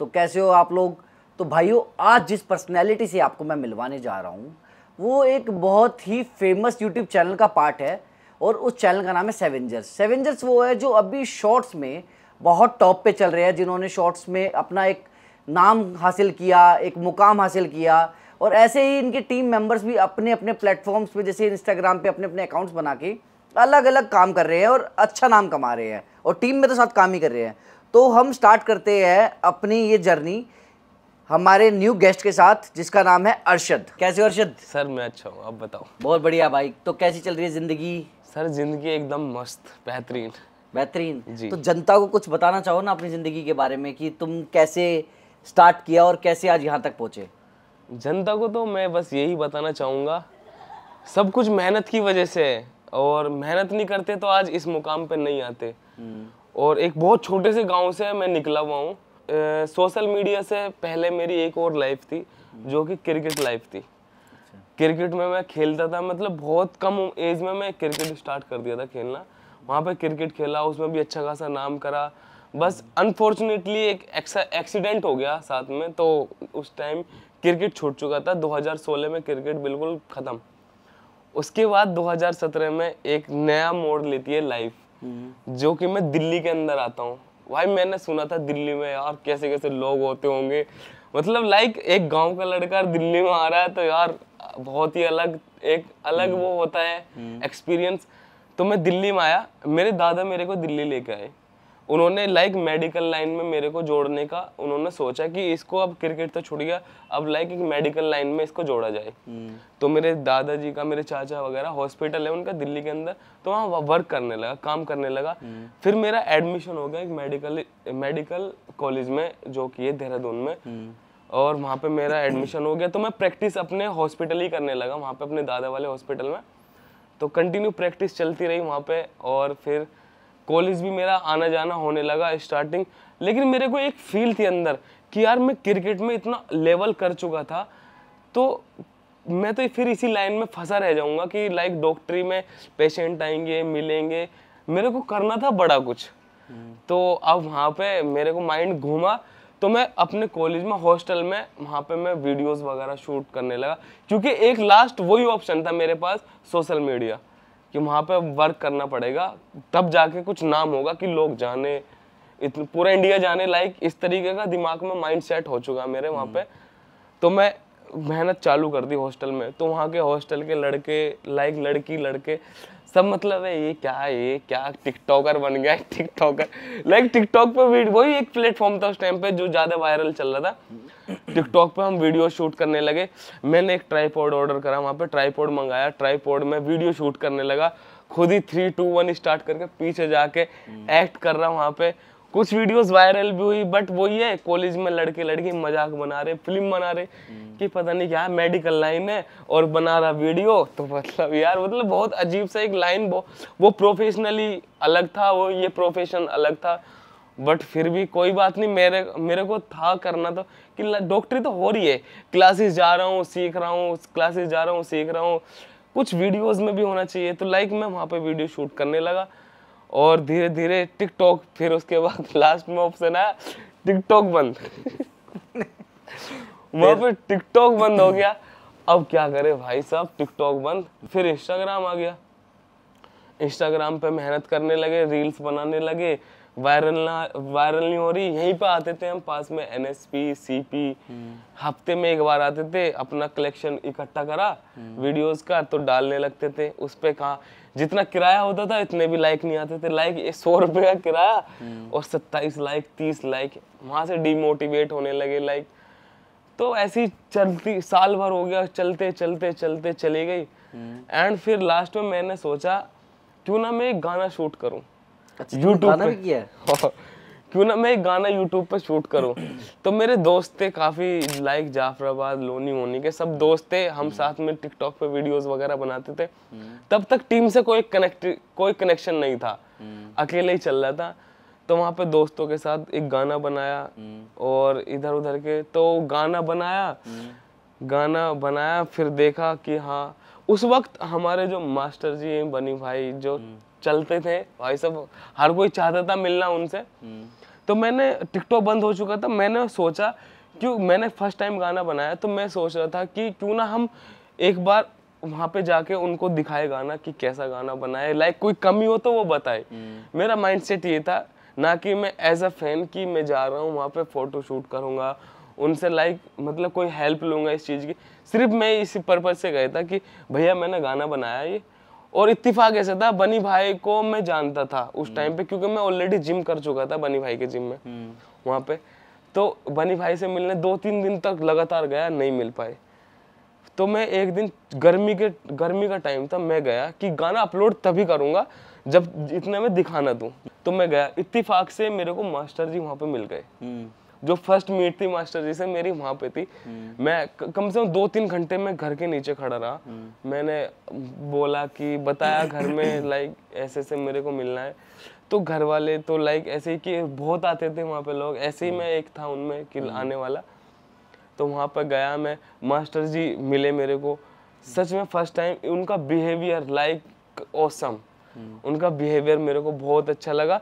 तो कैसे हो आप लोग। तो भाइयों, आज जिस पर्सनैलिटी से आपको मैं मिलवाने जा रहा हूँ वो एक बहुत ही फेमस यूट्यूब चैनल का पार्ट है और उस चैनल का नाम है सेवेंजर्स। सेवेंजर्स वो है जो अभी शॉर्ट्स में बहुत टॉप पे चल रहे हैं, जिन्होंने शॉर्ट्स में अपना एक नाम हासिल किया, एक मुकाम हासिल किया। और ऐसे ही इनके टीम मेंबर्स भी अपने अपने प्लेटफॉर्म्स पे, जैसे इंस्टाग्राम पे अपने अपने अकाउंट्स बना के अलग अलग काम कर रहे हैं और अच्छा नाम कमा रहे हैं, और टीम में तो साथ काम ही कर रहे हैं। तो हम स्टार्ट करते हैं अपनी ये जर्नी हमारे न्यू गेस्ट के साथ, जिसका नाम है अरशद। कैसे हो अरशद? सर मैं अच्छा हूँ, आप बताओ। बहुत बढ़िया भाई। तो कैसी चल रही है जिंदगी? सर जिंदगी एकदम मस्त, बेहतरीन बेहतरीन जी। तो जनता को कुछ बताना चाहो ना अपनी ज़िंदगी के बारे में, कि तुम कैसे स्टार्ट किया और कैसे आज यहाँ तक पहुँचे। जनता को तो मैं बस यही बताना चाहूँगा, सब कुछ मेहनत की वजह से है, और मेहनत नहीं करते तो आज इस मुकाम पे नहीं आते। और एक बहुत छोटे से गांव से मैं निकला हुआ हूँ। सोशल मीडिया से पहले मेरी एक और लाइफ थी जो कि क्रिकेट लाइफ थी। क्रिकेट में मैं खेलता था, मतलब बहुत कम एज में मैं क्रिकेट स्टार्ट कर दिया था खेलना। वहाँ पे क्रिकेट खेला, उसमें भी अच्छा खासा नाम करा। बस अनफॉर्चुनेटली एक एक्सीडेंट हो गया साथ में, तो उस टाइम क्रिकेट छूट चुका था। 2016 में क्रिकेट बिल्कुल ख़त्म। उसके बाद 2017 में एक नया मोड़ लेती है लाइफ, जो कि मैं दिल्ली के अंदर आता हूँ। भाई मैंने सुना था दिल्ली में यार कैसे कैसे लोग होते होंगे, मतलब लाइक एक गांव का लड़का दिल्ली में आ रहा है तो यार बहुत ही एक अलग वो होता है एक्सपीरियंस। तो मैं दिल्ली में आया, मेरे दादा मेरे को दिल्ली लेके आए। उन्होंने लाइक मेडिकल लाइन में मेरे को जोड़ने का उन्होंने सोचा कि इसको अब क्रिकेट तो छूट गया, अब लाइक एक मेडिकल लाइन में इसको जोड़ा जाए। तो मेरे दादाजी का, मेरे चाचा वगैरह हॉस्पिटल है उनका दिल्ली के अंदर, तो वहाँ वर्क करने लगा, काम करने लगा। फिर मेरा एडमिशन हो गया एक मेडिकल कॉलेज में जो कि है देहरादून में, और वहाँ पे मेरा एडमिशन हो गया। तो मैं प्रैक्टिस अपने हॉस्पिटल ही करने लगा वहाँ पे, अपने दादा वाले हॉस्पिटल में। तो कंटिन्यू प्रैक्टिस चलती रही वहाँ पे, और फिर कॉलेज भी मेरा आना जाना होने लगा स्टार्टिंग। लेकिन मेरे को एक फील थी अंदर कि यार मैं क्रिकेट में इतना लेवल कर चुका था, तो मैं तो फिर इसी लाइन में फंसा रह जाऊंगा कि लाइक डॉक्टरी में पेशेंट आएंगे मिलेंगे, मेरे को करना था बड़ा कुछ। तो अब वहाँ पे मेरे को माइंड घूमा, तो मैं अपने कॉलेज में हॉस्टल में वहाँ पे मैं वीडियोस वगैरह शूट करने लगा, क्योंकि एक लास्ट वही ऑप्शन था मेरे पास, सोशल मीडिया, कि वहाँ पे वर्क करना पड़ेगा, तब जाके कुछ नाम होगा कि लोग जाने, इतना पूरा इंडिया जाने। लाइक इस तरीके का दिमाग में माइंड सेट हो चुका मेरे वहाँ पे। तो मैं मेहनत चालू कर दी हॉस्टल में। तो वहाँ के हॉस्टल के लड़के, लाइक लड़की लड़के सब, मतलब है ये क्या टिकटॉकर बन गया है, टिकटॉकर। लाइक टिकटॉक पे वही एक प्लेटफॉर्म था उस टाइम पे जो ज़्यादा वायरल चल रहा था। टिकटॉक पे हम वीडियो शूट करने लगे। मैंने एक ट्राईपॉड ऑर्डर करा, वहाँ पे ट्राईपॉड मंगाया, ट्राईपॉड में वीडियो शूट करने लगा, खुद ही 3 2 1 स्टार्ट करके पीछे जाके एक्ट कर रहा वहाँ पे। कुछ वीडियोस वायरल भी हुई, बट वही है कॉलेज में लड़के लड़की मजाक बना रहे, फिल्म बना रहे कि पता नहीं क्या मेडिकल लाइन है और बना रहा वीडियो। तो मतलब यार मतलब बहुत अजीब सा एक लाइन, वो प्रोफेशनली अलग था, वो ये प्रोफेशन अलग था। बट फिर भी कोई बात नहीं, मेरे को था करना तो, कि डॉक्टरी तो हो रही है, क्लासेस जा रहा हूँ सीख रहा हूँ, क्लासेस जा रहा हूँ सीख रहा हूँ, कुछ वीडियोस में भी होना चाहिए। तो लाइक मैं वहाँ पे वीडियो शूट करने लगा, और धीरे धीरे टिकटॉक, फिर उसके बाद लास्ट में ऑप्शन आया टिकटॉक बंद। वहाँ पे टिकटॉक बंद हो गया। अब क्या करे भाई साहब, टिकटॉक बंद, फिर इंस्टाग्राम आ गया। इंस्टाग्राम पे मेहनत करने लगे, रील्स बनाने लगे, वायरल नहीं हो रही, यहीं पे आते थे हम पास में NSP CP, हफ्ते में एक बार आते थे, अपना कलेक्शन इकट्ठा करा वीडियोस का, तो डालने लगते थे उस पे। कहाँ जितना किराया होता था इतने भी लाइक नहीं आते थे। लाइक 100 रुपये का किराया और 27 लाइक 30 लाइक, वहां से डिमोटिवेट होने लगे लाइक। तो ऐसी चलती साल भर हो गया, चलते चलते चलते चली गई। एंड फिर लास्ट में मैंने सोचा क्यों ना मैं एक गाना शूट करूं। अच्छा, यूट्यूब पे किया है? क्यों ना मैं एक गाना यूट्यूब पे शूट करूं। तो मेरे दोस्त थे काफी, लाइक जाफराबाद लोनी वोनी के सब दोस्त थे, हम साथ में टिकटॉक पे वीडियोस वगैरह बनाते थे। तब तक टीम से कोई कनेक्शन नहीं था, अकेले ही चल रहा था। तो वहाँ पे दोस्तों के साथ एक गाना बनाया, और इधर उधर के तो गाना बनाया। फिर देखा कि हाँ, उस वक्त हमारे जो मास्टर जी हैं बनी भाई, जो चलते थे भाई सब, हर कोई चाहता था मिलना उनसे। तो मैंने टिकटॉक बंद हो चुका था, मैंने सोचा क्यों, मैंने फर्स्ट टाइम गाना बनाया तो मैं सोच रहा था कि क्यों ना हम एक बार वहाँ पे जाके उनको दिखाए गाना कि कैसा गाना बनाए, लाइक कोई कमी हो तो वो बताए। मेरा माइंडसेट ये था, ना कि मैं एज अ फैन कि मैं जा रहा हूँ वहाँ पे फोटो शूट करूँगा उनसे, लाइक मतलब कोई हेल्प लूँगा इस चीज़ की। सिर्फ मैं इसी पर्पज से गया था कि भैया मैंने गाना बनाया ये। और इत्तेफाक ऐसा था, बनी भाई को मैं जानता था उस टाइम पे, क्योंकि मैं ऑलरेडी जिम कर चुका था बनी भाई के जिम में वहाँ पे। तो बनी भाई से मिलने 2-3 दिन तक लगातार गया, नहीं मिल पाए। तो मैं एक दिन गर्मी का टाइम था, मैं गया कि गाना अपलोड तभी करूँगा जब इतने में दिखाना दूँ। तो मैं गया, इत्तेफाक से मेरे को मास्टर जी वहाँ पे मिल गए। जो फर्स्ट मीट थी मास्टर जी से मेरी वहाँ पे थी। मैं कम से कम 2-3 घंटे में घर के नीचे खड़ा रहा। मैंने बोला कि बताया घर में लाइक ऐसे से मेरे को मिलना है। तो घर वाले तो लाइक ऐसे ही कि बहुत आते थे वहाँ पे लोग, ऐसे ही मैं एक था उनमें कि आने वाला। तो वहाँ पर गया मैं, मास्टर जी मिले मेरे को। सच में फर्स्ट टाइम उनका बिहेवियर लाइक ऑसम, उनका बिहेवियर मेरे को बहुत अच्छा लगा।